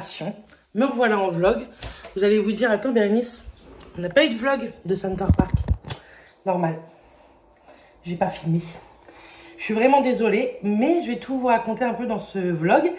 préparation. Me voilà en vlog. Vous allez vous dire, attends Bérénice, on n'a pas eu de vlog de Center Park. Normal. J'ai pas filmé. Je suis vraiment désolée, mais je vais tout vous raconter un peu dans ce vlog.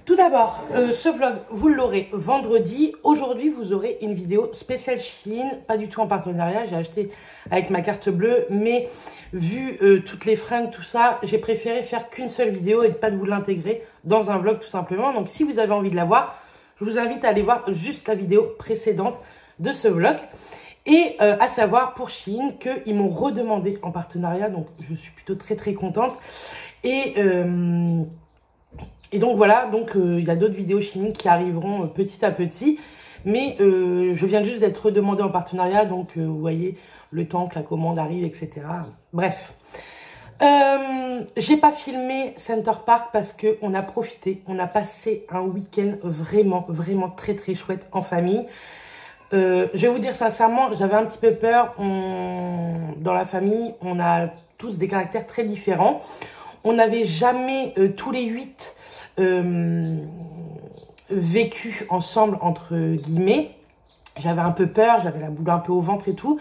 Tout d'abord, ce vlog, vous l'aurez vendredi. Aujourd'hui, vous aurez une vidéo spéciale Shein, pas du tout en partenariat. J'ai acheté avec ma carte bleue, mais vu toutes les fringues, tout ça, j'ai préféré faire qu'une seule vidéo et de pas vous l'intégrer dans un vlog tout simplement. Donc, si vous avez envie de la voir, je vous invite à aller voir juste la vidéo précédente de ce vlog. Et à savoir pour Shein qu'ils m'ont redemandé en partenariat, donc je suis plutôt très contente. Et donc voilà, donc il y a d'autres vidéos Shein qui arriveront petit à petit. Mais je viens juste d'être redemandée en partenariat, donc vous voyez le temps que la commande arrive, etc. Bref. J'ai pas filmé Center Park parce qu'on a profité, on a passé un week-end vraiment très chouette en famille. Je vais vous dire sincèrement, j'avais un petit peu peur. Dans la famille, on a tous des caractères très différents. On n'avait jamais tous les 8 vécu ensemble, entre guillemets. J'avais un peu peur, j'avais la boule un peu au ventre et tout.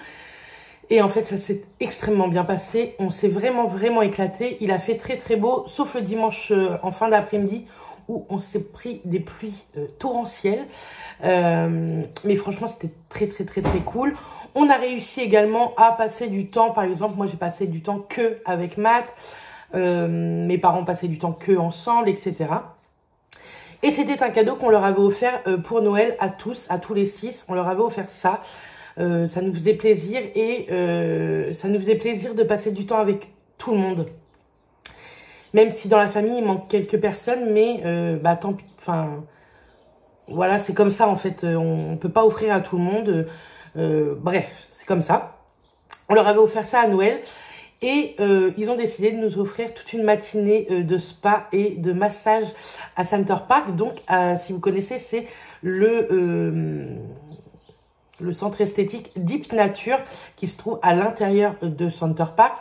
Et en fait, ça s'est extrêmement bien passé. On s'est vraiment éclaté. Il a fait très beau, sauf le dimanche en fin d'après-midi où on s'est pris des pluies torrentielles. Mais franchement, c'était très cool. On a réussi également à passer du temps. Par exemple, moi, j'ai passé du temps que avec Matt. Mes parents passaient du temps que ensemble, etc. Et c'était un cadeau qu'on leur avait offert pour Noël à tous les 6. On leur avait offert ça. Ça nous faisait plaisir et ça nous faisait plaisir de passer du temps avec tout le monde. Même si dans la famille, il manque quelques personnes, mais bah tant pis. Enfin, voilà, c'est comme ça en fait. On ne peut pas offrir à tout le monde. Bref, c'est comme ça. On leur avait offert ça à Noël. Et ils ont décidé de nous offrir toute une matinée de spa et de massage à Center Park. Donc, si vous connaissez, c'est le centre esthétique Deep Nature qui se trouve à l'intérieur de Center Park.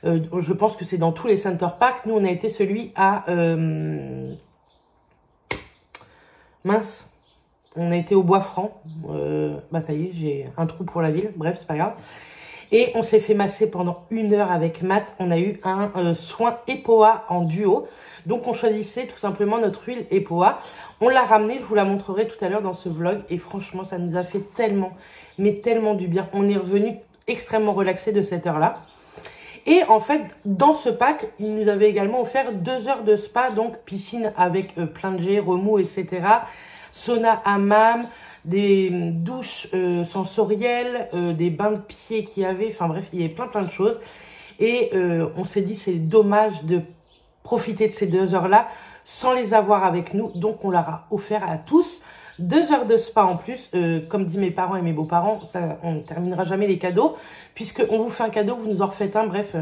Je pense que c'est dans tous les Center Park. Nous, on a été celui à... mince. On a été au Bois-Franc. Bah ça y est, j'ai un trou pour la ville. Bref, c'est pas grave. Et on s'est fait masser pendant 1 heure avec Matt. On a eu un soin EPOA en duo. Donc, on choisissait tout simplement notre huile EPOA. On l'a ramenée, je vous la montrerai tout à l'heure dans ce vlog. Et franchement, ça nous a fait tellement, mais tellement du bien. On est revenu extrêmement relaxé de cette heure-là. Et en fait, dans ce pack, il nous avait également offert 2 heures de spa. Donc, piscine avec plein de jets, remous, etc. Sauna, hammam, des douches sensorielles, des bains de pieds qu'il y avait. Enfin bref, il y avait plein de choses. Et on s'est dit, c'est dommage de profiter de ces 2 heures-là sans les avoir avec nous. Donc, on leur a offert à tous 2 heures de spa en plus. Comme disent mes parents et mes beaux-parents, on ne terminera jamais les cadeaux. Puisqu'on vous fait un cadeau, vous nous en refaites un. Bref,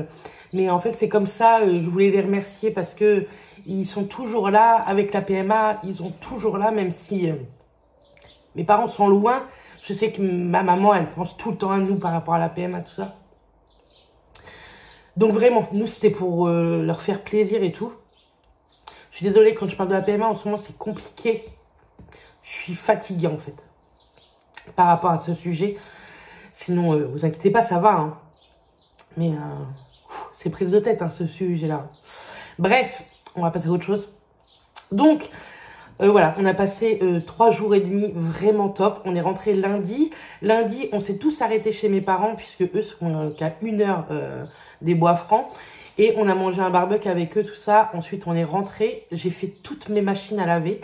mais en fait, c'est comme ça. Je voulais les remercier parce que ils sont toujours là avec la PMA. Ils sont toujours là, même si... mes parents sont loin. Je sais que ma maman, elle pense tout le temps à nous par rapport à la PMA, tout ça. Donc vraiment, nous, c'était pour leur faire plaisir et tout. Je suis désolée, quand je parle de la PMA, en ce moment, c'est compliqué. Je suis fatiguée, en fait, par rapport à ce sujet. Sinon, vous inquiétez pas, ça va. Hein. Mais c'est prise de tête, hein, ce sujet-là. Bref, on va passer à autre chose. Donc... voilà, on a passé 3 jours et demi vraiment top. On est rentré lundi. Lundi, on s'est tous arrêtés chez mes parents puisque eux sont qu'à 1 heure des Bois-Francs. Et on a mangé un barbecue avec eux, tout ça. Ensuite, on est rentré. J'ai fait toutes mes machines à laver.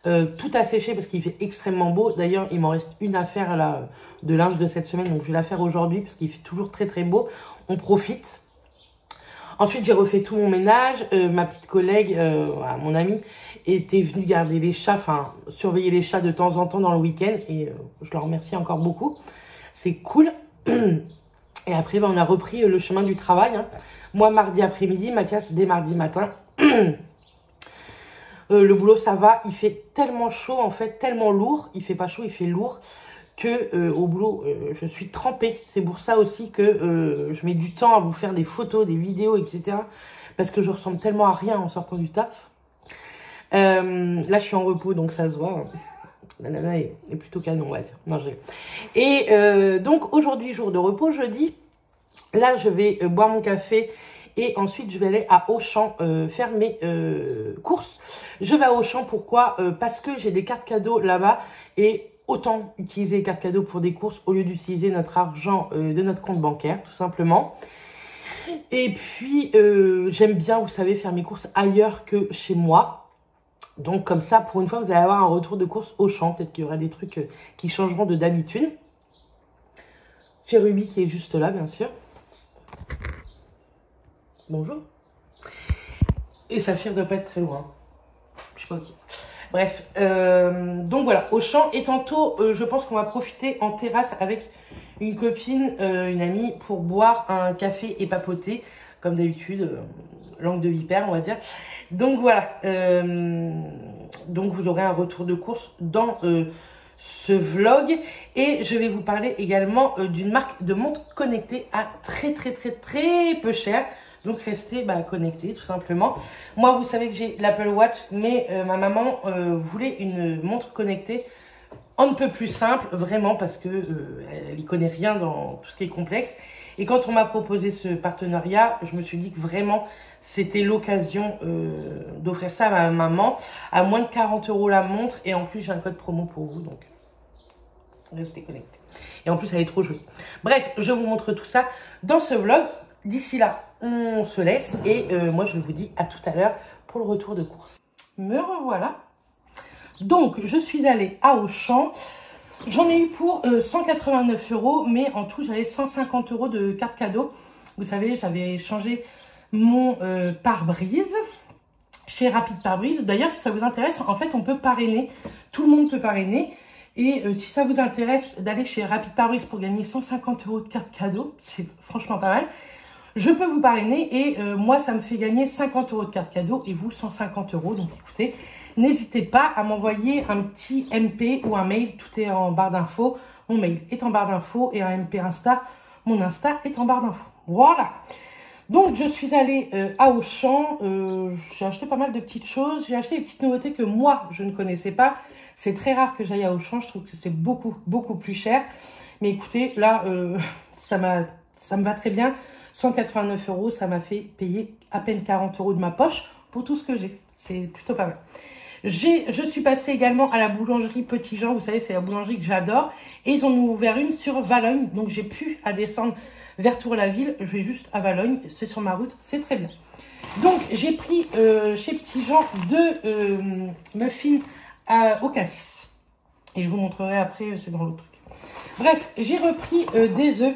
Tout a séché parce qu'il fait extrêmement beau. D'ailleurs, il m'en reste une à faire là, de linge de cette semaine. Donc, je vais la faire aujourd'hui parce qu'il fait toujours très beau. On profite. Ensuite, j'ai refait tout mon ménage. Ma petite collègue, mon amie, était venue garder les chats, enfin, surveiller les chats de temps en temps dans le week-end. Et je leur remercie encore beaucoup. C'est cool. Et après, on a repris le chemin du travail. Hein. Moi, mardi après-midi, Mathias, dès mardi matin. Le boulot, ça va. Il fait tellement chaud, en fait, tellement lourd. Il fait pas chaud, il fait lourd. Que au boulot, je suis trempée. C'est pour ça aussi que je mets du temps à vous faire des photos, des vidéos, etc. Parce que je ressemble tellement à rien en sortant du taf. Là, je suis en repos, donc ça se voit. La nana est plutôt canon, on va dire. Non, et donc, aujourd'hui, jour de repos, jeudi. Là, je vais boire mon café et ensuite, je vais aller à Auchan faire mes courses. Je vais à Auchan, pourquoi parce que j'ai des cartes cadeaux là-bas et autant utiliser les cartes cadeaux pour des courses au lieu d'utiliser notre argent de notre compte bancaire, tout simplement. Et puis, j'aime bien, vous savez, faire mes courses ailleurs que chez moi. Donc, comme ça, pour une fois, vous allez avoir un retour de course Auchan. Peut-être qu'il y aura des trucs qui changeront de d'habitude. J'ai Ruby qui est juste là, bien sûr. Bonjour. Et Saphir ne doit pas être très loin. Je sais pas qui. Bref, donc voilà, Auchan. Et tantôt, je pense qu'on va profiter en terrasse avec une copine, une amie, pour boire un café et papoter, comme d'habitude, langue de vipère, on va dire. Donc voilà, donc vous aurez un retour de course dans ce vlog. Et je vais vous parler également d'une marque de montre connectée à très peu cher. Donc restez connectés tout simplement. Moi, vous savez que j'ai l'Apple Watch, mais ma maman voulait une montre connectée on ne peut plus simple, vraiment, parce que elle n'y connaît rien dans tout ce qui est complexe. Et quand on m'a proposé ce partenariat, je me suis dit que vraiment, c'était l'occasion d'offrir ça à ma maman. À moins de 40 € la montre. Et en plus, j'ai un code promo pour vous. Donc, restez connectés. Et en plus, elle est trop jolie. Bref, je vous montre tout ça dans ce vlog. D'ici là, on se laisse. Et moi, je vous dis à tout à l'heure pour le retour de course. Me revoilà. Donc, je suis allée à Auchan. J'en ai eu pour 189 €, mais en tout, j'avais 150 € de carte cadeau. Vous savez, j'avais changé mon pare-brise chez Rapide Pare-Brise. D'ailleurs, si ça vous intéresse, en fait, on peut parrainer. Tout le monde peut parrainer. Et si ça vous intéresse d'aller chez Rapide Pare-Brise pour gagner 150 € de carte cadeau, c'est franchement pas mal. Je peux vous parrainer et moi, ça me fait gagner 50 € de carte cadeau et vous, 150 €. Donc, écoutez, n'hésitez pas à m'envoyer un petit MP ou un mail. Tout est en barre d'infos. Mon mail est en barre d'infos et un MP Insta. Mon Insta est en barre d'infos. Voilà. Donc, je suis allée à Auchan. J'ai acheté pas mal de petites choses. J'ai acheté des petites nouveautés que moi, je ne connaissais pas. C'est très rare que j'aille à Auchan. Je trouve que c'est beaucoup plus cher. Mais écoutez, là, ça me va très bien. 189 €, ça m'a fait payer à peine 40 € de ma poche pour tout ce que j'ai. C'est plutôt pas mal. Je suis passée également à la boulangerie Petit Jean. Vous savez, c'est la boulangerie que j'adore. Et ils en ont ouvert une sur Valogne. Donc, j'ai plus à descendre vers Tour-la-Ville. Je vais juste à Valogne. C'est sur ma route. C'est très bien. Donc, j'ai pris chez Petit Jean 2 muffins au cassis. Et je vous montrerai après, c'est dans l'autre truc. Bref, j'ai repris des œufs.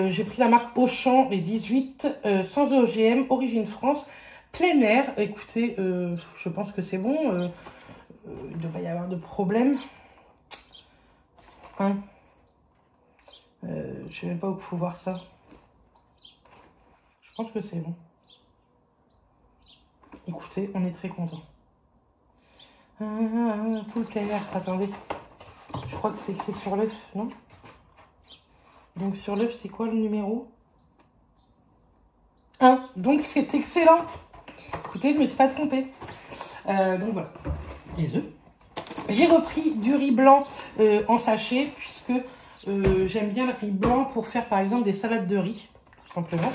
J'ai pris la marque Auchan, les 18, sans OGM, origine France, plein air. Écoutez, je pense que c'est bon. Il ne devrait y avoir de problème. Hein, je ne sais même pas où il faut voir ça. Je pense que c'est bon. Écoutez, on est très content. Poule plein air, attendez. Je crois que c'est écrit sur l'œuf, non? Donc sur l'œuf, c'est quoi le numéro 1. Donc c'est excellent. Écoutez, je ne me suis pas trompée. Donc voilà, les œufs. J'ai repris du riz blanc en sachet, puisque j'aime bien le riz blanc pour faire par exemple des salades de riz, tout simplement.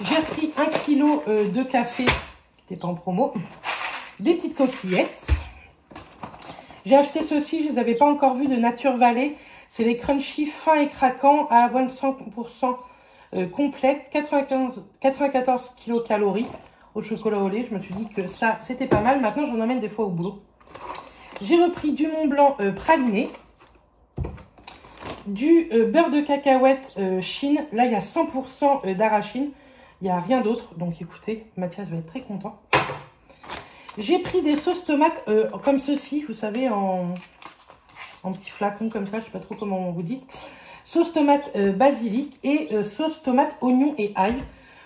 J'ai repris 1 kg de café, qui n'était pas en promo. Des petites coquillettes. J'ai acheté ceux-ci, je ne les avais pas encore vus, de Nature Valley. C'est les crunchy fins et craquants à avoine 100% complète, 94 kilocalories au chocolat au lait. Je me suis dit que ça, c'était pas mal. Maintenant, j'en amène des fois au boulot. J'ai repris du Mont Blanc praliné, du beurre de cacahuète Chine. Là, il y a 100% d'arachide. Il n'y a rien d'autre. Donc, écoutez, Mathias va être très content. J'ai pris des sauces tomates comme ceci, vous savez, en petits flacons comme ça, je ne sais pas trop comment vous dites. Sauce tomate basilic et sauce tomate oignon et ail.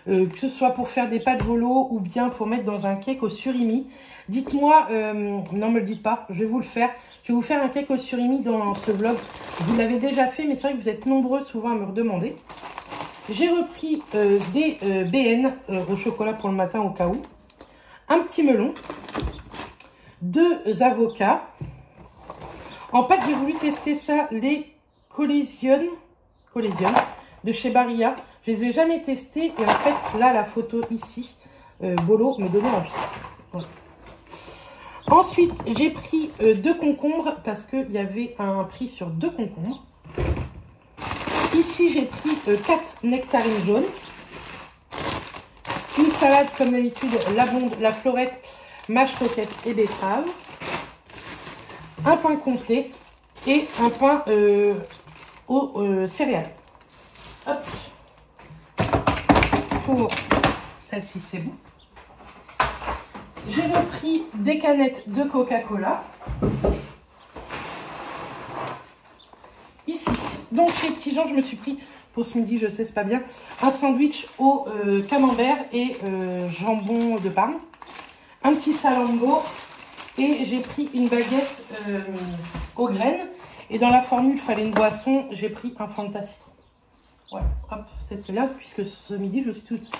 Que ce soit pour faire des pâtes volo ou bien pour mettre dans un cake au surimi. Dites-moi, non me le dites pas, je vais vous le faire. Je vais vous faire un cake au surimi dans ce vlog. Vous l'avez déjà fait, mais c'est vrai que vous êtes nombreux souvent à me redemander. J'ai repris des BN au chocolat pour le matin au cas où. Un petit melon. 2 avocats. En pâte, j'ai voulu tester ça, les Collision de chez Barilla. Je les ai jamais testés et en fait, là, la photo ici, Bolo me donnait envie. Voilà. Ensuite, j'ai pris 2 concombres parce qu'il y avait un prix sur 2 concombres. Ici, j'ai pris 4 nectarines jaunes. Une salade, comme d'habitude, la florette, mâche roquette et betterave. Un pain complet et un pain aux céréales. Hop. Pour celle-ci, c'est bon. J'ai repris des canettes de Coca-Cola. Ici. Donc, chez Petit Jean, je me suis pris, pour ce midi, je sais, c'est pas bien, un sandwich au camembert et jambon de Parme. Un petit salambo. Et j'ai pris une baguette aux graines. Et dans la formule, il fallait une boisson. J'ai pris un Fanta citron. Voilà, hop, c'est très bien, puisque ce midi, je suis toute seule.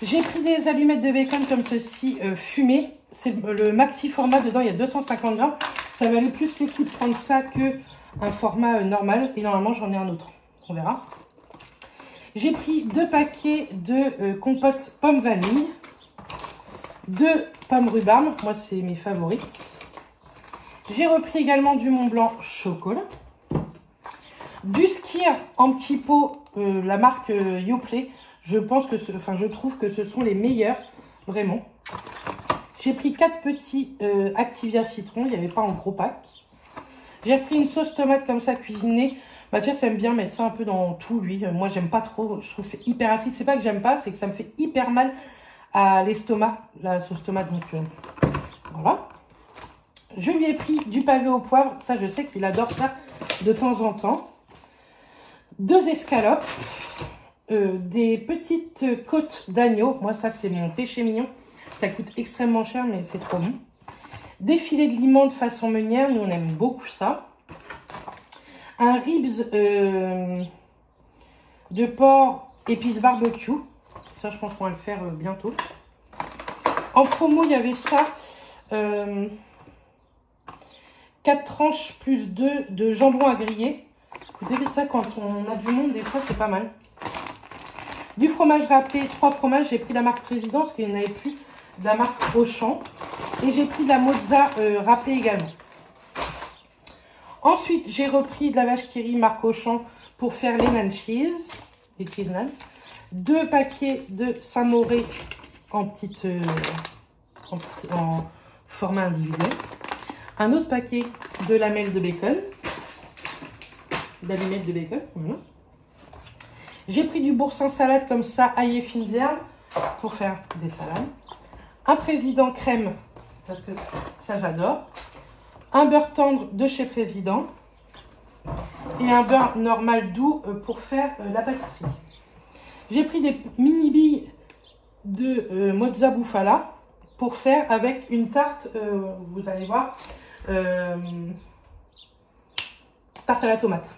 J'ai pris des allumettes de bacon comme ceci, fumées. C'est le maxi format, dedans il y a 250 grammes. Ça valait plus le coup de prendre ça que un format normal. Et normalement j'en ai un autre, on verra. J'ai pris 2 paquets de compote pomme vanille. 2 pommes rhubarbe, moi c'est mes favorites. J'ai repris également du Mont Blanc chocolat. Du Skyr en petit pot, la marque Yoplait. Je trouve que ce sont les meilleurs, vraiment. J'ai pris 4 petits Activia citron, il n'y avait pas en gros pack. J'ai repris une sauce tomate comme ça cuisinée. Mathias aime bien mettre ça un peu dans tout, lui. Moi, j'aime pas trop. Je trouve que c'est hyper acide. C'est pas que j'aime pas, c'est que ça me fait hyper mal à l'estomac, la sauce tomate. Donc, voilà. Je lui ai pris du pavé au poivre. Ça, je sais qu'il adore ça de temps en temps. 2 escalopes. Des petites côtes d'agneau. Moi, ça, c'est mon péché mignon. Ça coûte extrêmement cher, mais c'est trop bon. Des filets de limon de façon meunière. Nous, on aime beaucoup ça. Un ribs de porc épices barbecue. Ça, je pense qu'on va le faire bientôt. En promo, il y avait ça. 4 tranches plus 2 de jambon à griller. Vous savez ça, quand on a du monde, des fois, c'est pas mal. Du fromage râpé, 3 fromages. J'ai pris la marque Président, parce qu'il n'y en avait plus de la marque Auchan. Et j'ai pris de la mozza râpée également. Ensuite, j'ai repris de la vache qui rit marque Auchan pour faire les nan cheese, les cheese nan. 2 paquets de Saint-Moré en format individuel. Un autre paquet de lamelles de bacon, d'allumettes de bacon. Voilà. J'ai pris du boursin salade comme ça, ail et fines herbes pour faire des salades. Un Président crème, parce que ça j'adore. Un beurre tendre de chez Président. Et un beurre normal doux pour faire la pâtisserie. J'ai pris des mini billes de mozza bufala pour faire avec une tarte, vous allez voir, tarte à la tomate.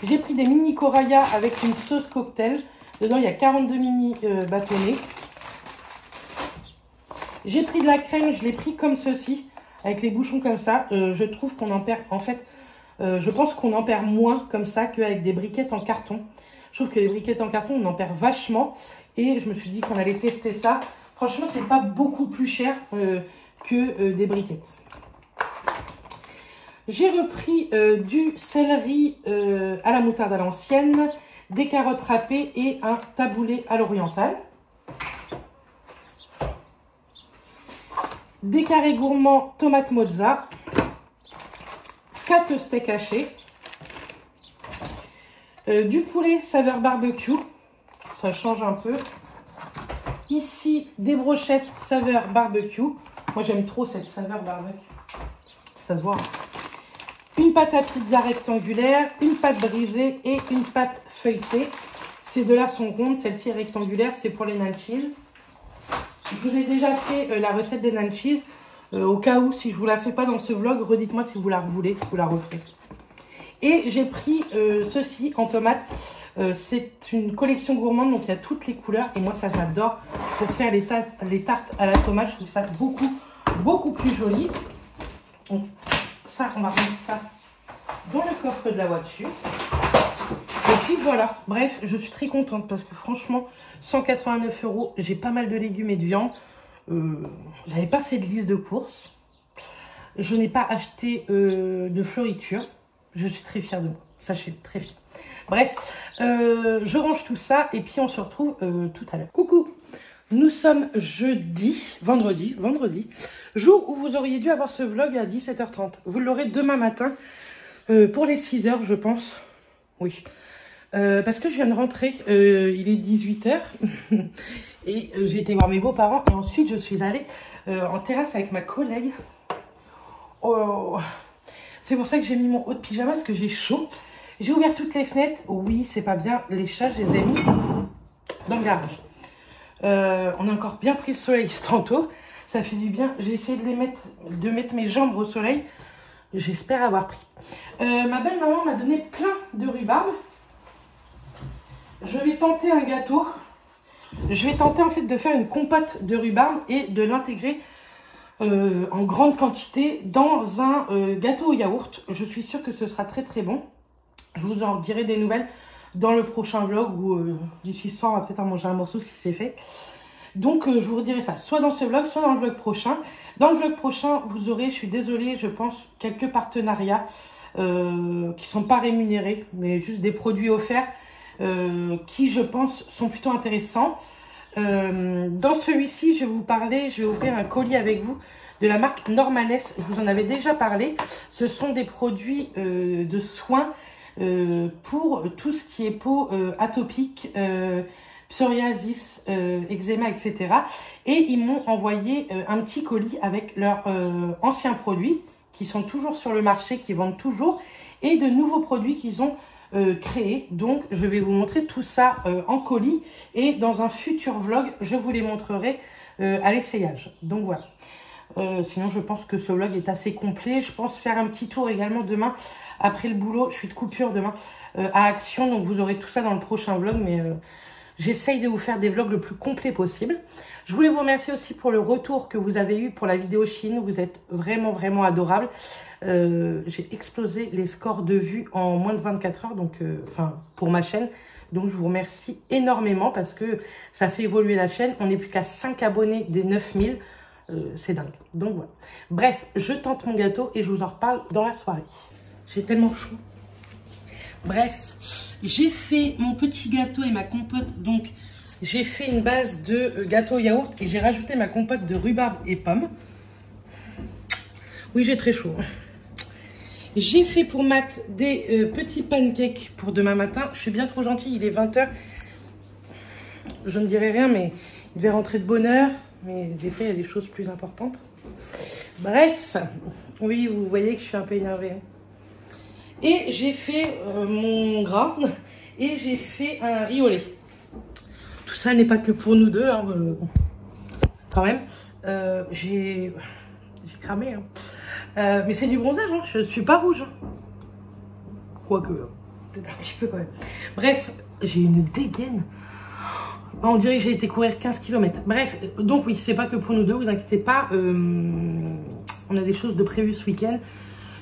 J'ai pris des mini coraya avec une sauce cocktail. Dedans, il y a 42 mini bâtonnets. J'ai pris de la crème, je l'ai pris comme ceci, avec les bouchons comme ça. Je trouve qu'on en perd, en fait, je pense qu'on en perd moins comme ça qu'avec des briquettes en carton. Je trouve que les briquettes en carton, on en perd vachement. Et je me suis dit qu'on allait tester ça. Franchement, c'est pas beaucoup plus cher que des briquettes. J'ai repris du céleri à la moutarde à l'ancienne, des carottes râpées et un taboulé à l'oriental. Des carrés gourmands tomates mozza, 4 steaks hachés, du poulet saveur barbecue, ça change un peu. Ici, des brochettes saveur barbecue. Moi, j'aime trop cette saveur barbecue. Ça se voit. Une pâte à pizza rectangulaire, une pâte brisée et une pâte feuilletée. Ces deux-là sont rondes, celle-ci est rectangulaire, c'est pour les nan cheese. Je vous ai déjà fait la recette des nan cheese. Au cas où, si je ne vous la fais pas dans ce vlog, redites-moi si vous la voulez, vous la referez. Et j'ai pris ceci en tomate. C'est une collection gourmande, donc il y a toutes les couleurs. Et moi, ça j'adore pour faire les tartes à la tomate. Je trouve ça beaucoup beaucoup plus joli. Donc ça, on va mettre ça dans le coffre de la voiture. Et puis voilà, bref, je suis très contente parce que franchement, 189 €, j'ai pas mal de légumes et de viande. J'avais pas fait de liste de courses. Je n'ai pas acheté de fleuriture. Je suis très fière de moi, sachez, très fière. Bref, je range tout ça et puis on se retrouve tout à l'heure. Coucou, nous sommes vendredi, jour où vous auriez dû avoir ce vlog à 17h30. Vous l'aurez demain matin pour les 6h, je pense. Oui. Parce que je viens de rentrer, il est 18h et j'ai été voir mes beaux-parents et ensuite je suis allée en terrasse avec ma collègue. Oh. C'est pour ça que j'ai mis mon haut de pyjama parce que j'ai chaud. J'ai ouvert toutes les fenêtres. Oui, c'est pas bien. Les chats, je les ai mis dans le garage. On a encore bien pris le soleil tantôt. Ça fait du bien. J'ai essayé de mettre mes jambes au soleil. J'espère avoir pris. Ma belle-maman m'a donné plein de rhubarbe. Je vais tenter un gâteau. Je vais tenter en fait de faire une compote de rhubarbe et de l'intégrer en grande quantité dans un gâteau au yaourt. Je suis sûre que ce sera très très bon. Je vous en dirai des nouvelles dans le prochain vlog ou d'ici ce soir, on va peut-être en manger un morceau si c'est fait. Donc je vous redirai ça, soit dans ce vlog, soit dans le vlog prochain. Dans le vlog prochain, vous aurez, je suis désolée, je pense, quelques partenariats qui ne sont pas rémunérés, mais juste des produits offerts qui, je pense, sont plutôt intéressants. Dans celui-ci, je vais vous parler, je vais ouvrir un colis avec vous de la marque Normanès. Je vous en avais déjà parlé. Ce sont des produits de soins pour tout ce qui est peau atopique, psoriasis, eczéma, etc. Et ils m'ont envoyé un petit colis avec leurs anciens produits qui sont toujours sur le marché, qui vendent toujours, et de nouveaux produits qu'ils ont créés. Donc je vais vous montrer tout ça en colis et dans un futur vlog je vous les montrerai à l'essayage. Donc voilà, sinon je pense que ce vlog est assez complet. Je pense faire un petit tour également demain après le boulot. Je suis de coupure demain à Action, donc vous aurez tout ça dans le prochain vlog, mais j'essaye de vous faire des vlogs le plus complet possible. Je voulais vous remercier aussi pour le retour que vous avez eu pour la vidéo Chine. Vous êtes vraiment, vraiment adorables. J'ai explosé les scores de vues en moins de 24 heures, donc, pour ma chaîne. Donc, je vous remercie énormément parce que ça fait évoluer la chaîne. On n'est plus qu'à 5 abonnés des 9000. C'est dingue. Donc, voilà. Bref, je tente mon gâteau et je vous en reparle dans la soirée. J'ai tellement chaud. Bref, j'ai fait mon petit gâteau et ma compote. Donc, j'ai fait une base de gâteau yaourt et j'ai rajouté ma compote de rhubarbe et pommes. Oui, j'ai très chaud. J'ai fait pour Matt des petits pancakes pour demain matin. Je suis bien trop gentille, il est 20 h. Je ne dirai rien, mais il devait rentrer de bonne heure. Mais des fois, il y a des choses plus importantes. Bref, oui, vous voyez que je suis un peu énervée. Et j'ai fait mon gras et j'ai fait un riz au lait. Tout ça n'est pas que pour nous deux, hein, quand même. J'ai cramé, hein. Mais c'est du bronzage, hein. Je suis pas rouge. Hein. Quoique, peut-être un petit peu quand même. Bref, j'ai une dégaine. On dirait que j'ai été courir 15 km. Bref, donc oui, c'est pas que pour nous deux, vous inquiétez pas. On a des choses de prévues ce week-end.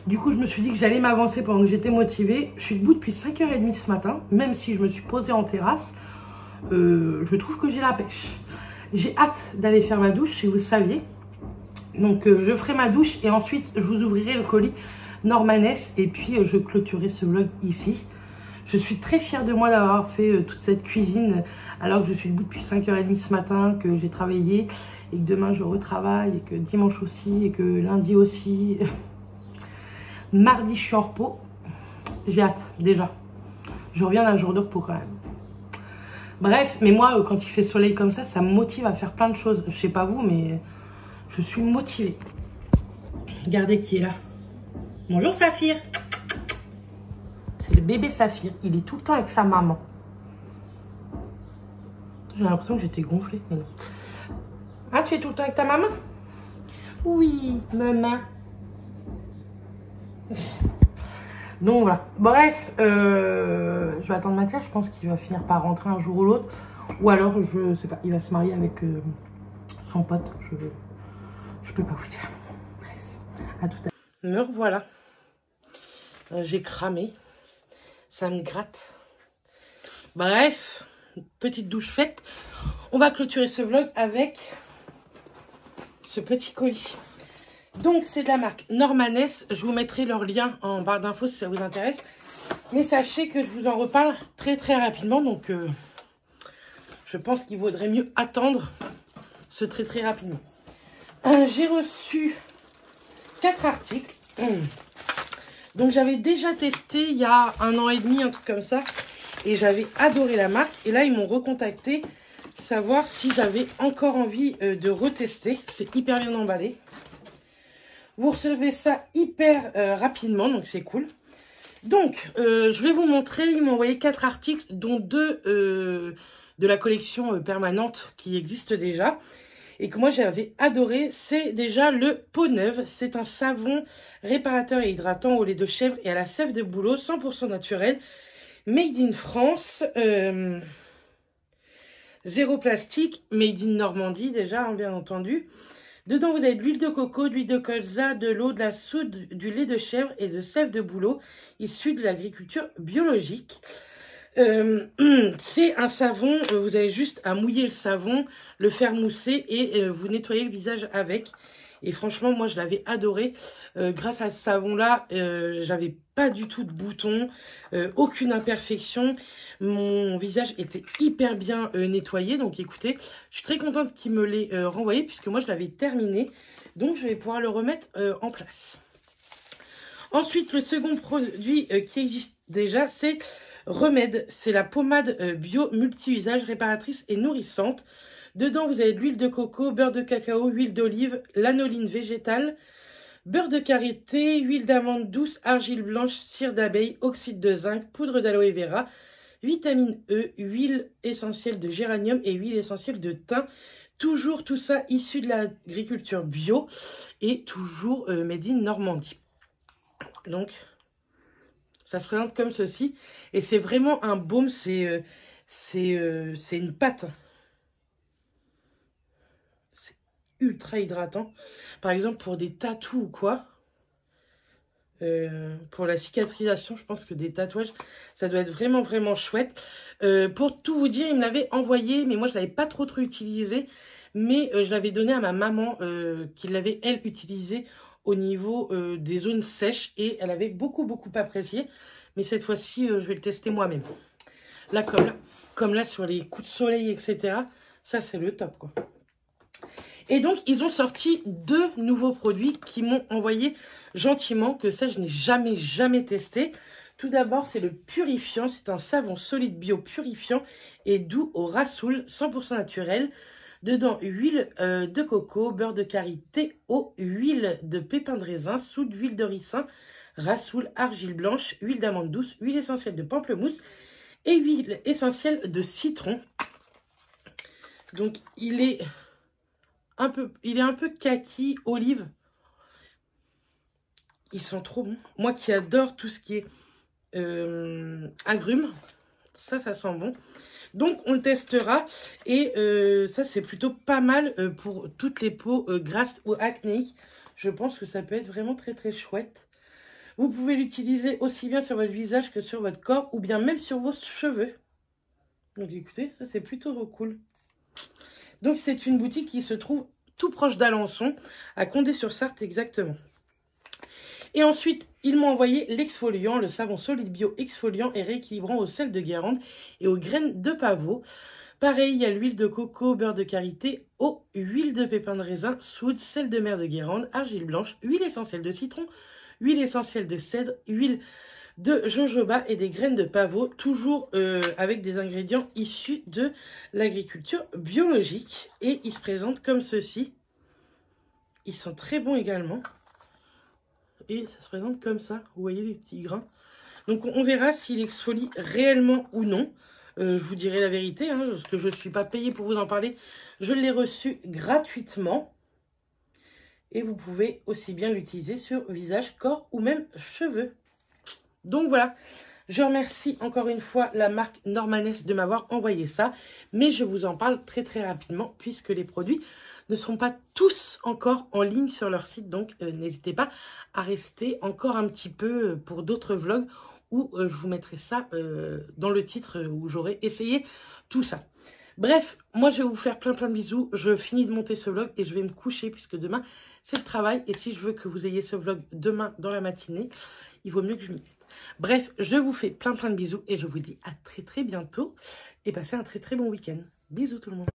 Du coup, je me suis dit que j'allais m'avancer pendant que j'étais motivée. Je suis debout depuis 5h30 ce matin, même si je me suis posée en terrasse. Je trouve que j'ai la pêche. J'ai hâte d'aller faire ma douche, si vous le saviez. Donc, je ferai ma douche et ensuite, je vous ouvrirai le colis Normanès. Et puis, je clôturerai ce vlog ici. Je suis très fière de moi d'avoir fait toute cette cuisine alors que je suis debout depuis 5h30 ce matin, que j'ai travaillé et que demain, je retravaille et que dimanche aussi et que lundi aussi. Mardi, je suis en repos. J'ai hâte, déjà. Je reviens d'un jour de repos quand même. Bref, mais moi, quand il fait soleil comme ça me motive à faire plein de choses. Je sais pas vous, mais je suis motivée. Regardez qui est là. Bonjour Saphir. C'est le bébé Saphir. Il est tout le temps avec sa maman. J'ai l'impression que j'étais gonflée. Mais non. Ah, tu es tout le temps avec ta maman? Oui, maman. Donc voilà, bref, je vais attendre Mathias, je pense qu'il va finir par rentrer un jour ou l'autre. Ou alors, je sais pas, il va se marier avec son pote. Je peux pas vous dire. Bref, à tout à l'heure. Me revoilà. J'ai cramé. Ça me gratte. Bref, petite douche faite. On va clôturer ce vlog avec ce petit colis. Donc, c'est de la marque Normanès. Je vous mettrai leur lien en barre d'infos si ça vous intéresse. Mais sachez que je vous en reparle très très rapidement. Donc, je pense qu'il vaudrait mieux attendre ce très très rapidement. J'ai reçu 4 articles. Donc, j'avais déjà testé il y a 1 an et demi, un truc comme ça. Et j'avais adoré la marque. Et là, ils m'ont recontacté, savoir si j'avais encore envie de retester. C'est hyper bien emballé. Vous recevez ça hyper rapidement, donc c'est cool. Donc, je vais vous montrer. Ils m'ont envoyé 4 articles, dont 2 de la collection permanente qui existe déjà. Et que moi, j'avais adoré. C'est déjà le Peau Neuve. C'est un savon réparateur et hydratant au lait de chèvre et à la sève de bouleau, 100% naturel. Made in France. Zéro plastique. Made in Normandie, déjà, hein, bien entendu. Dedans, vous avez de l'huile de coco, de l'huile de colza, de l'eau, de la soude, du lait de chèvre et de sève de bouleau, issu de l'agriculture biologique. C'est un savon, vous avez juste à mouiller le savon, le faire mousser et vous nettoyer le visage avec. Et franchement, moi, je l'avais adoré. Grâce à ce savon-là, j'avais pas du tout de boutons, aucune imperfection. Mon visage était hyper bien nettoyé. Donc, écoutez, je suis très contente qu'il me l'ait renvoyé puisque moi, je l'avais terminé. Donc, je vais pouvoir le remettre en place. Ensuite, le second produit qui existe déjà, c'est Remède. C'est la pommade bio multi-usage réparatrice et nourrissante. Dedans, vous avez de l'huile de coco, beurre de cacao, huile d'olive, lanoline végétale, beurre de karité, huile d'amande douce, argile blanche, cire d'abeille, oxyde de zinc, poudre d'aloe vera, vitamine E, huile essentielle de géranium et huile essentielle de thym. Toujours tout ça issu de l'agriculture bio et toujours made in Normandie. Donc, ça se présente comme ceci. Et c'est vraiment un baume, c'est une pâte. C'est ultra hydratant. Par exemple, pour des tatous ou quoi. Pour la cicatrisation, je pense que des tatouages, ça doit être vraiment, vraiment chouette. Pour tout vous dire, il me l'avait envoyé, mais moi, je ne l'avais pas trop utilisé. Mais je l'avais donné à ma maman qui l'avait, elle, utilisé au niveau des zones sèches. Et elle avait beaucoup, beaucoup apprécié. Mais cette fois-ci, je vais le tester moi-même. Là, comme là, sur les coups de soleil, etc. Ça, c'est le top, quoi. Et donc, ils ont sorti 2 nouveaux produits qui m'ont envoyé gentiment, que ça, je n'ai jamais testé. Tout d'abord, c'est le purifiant. C'est un savon solide bio purifiant et doux au rassoul, 100% naturel. Dedans, huile de coco, beurre de karité, eau, huile de pépins de raisin, soude, huile de ricin, rassoul, argile blanche, huile d'amande douce, huile essentielle de pamplemousse et huile essentielle de citron. Donc, il est un peu kaki, olive. Ils sont trop bons. Moi qui adore tout ce qui est agrumes, ça sent bon. Donc, on le testera. Et ça, c'est plutôt pas mal pour toutes les peaux grasses ou acnéiques. Je pense que ça peut être vraiment très, très chouette. Vous pouvez l'utiliser aussi bien sur votre visage que sur votre corps ou bien même sur vos cheveux. Donc, écoutez, ça, c'est plutôt cool. Donc, c'est une boutique qui se trouve tout proche d'Alençon, à Condé-sur-Sarthe exactement. Et ensuite, ils m'ont envoyé l'exfoliant, le savon solide bio exfoliant et rééquilibrant au sel de Guérande et aux graines de pavot. Pareil, il y a l'huile de coco, beurre de karité, eau, huile de pépins de raisin, soude, sel de mer de Guérande, argile blanche, huile essentielle de citron, huile essentielle de cèdre, huile de jojoba et des graines de pavot, toujours avec des ingrédients issus de l'agriculture biologique. Et ils se présentent comme ceci. Ils sont très bons également. Et ça se présente comme ça. Vous voyez les petits grains. Donc on verra s'il exfolie réellement ou non. Je vous dirai la vérité, hein, parce que je ne suis pas payée pour vous en parler. Je l'ai reçu gratuitement. Et vous pouvez aussi bien l'utiliser sur visage, corps ou même cheveux. Donc voilà, je remercie encore une fois la marque Normanès de m'avoir envoyé ça. Mais je vous en parle très très rapidement puisque les produits ne sont pas tous encore en ligne sur leur site. Donc, n'hésitez pas à rester encore un petit peu pour d'autres vlogs où je vous mettrai ça dans le titre où j'aurai essayé tout ça. Bref, moi je vais vous faire plein de bisous. Je finis de monter ce vlog et je vais me coucher puisque demain c'est le travail. Et si je veux que vous ayez ce vlog demain dans la matinée, il vaut mieux que je m'y mette. Bref, je vous fais plein de bisous et je vous dis à très bientôt. Et passez un très bon week-end. Bisous tout le monde.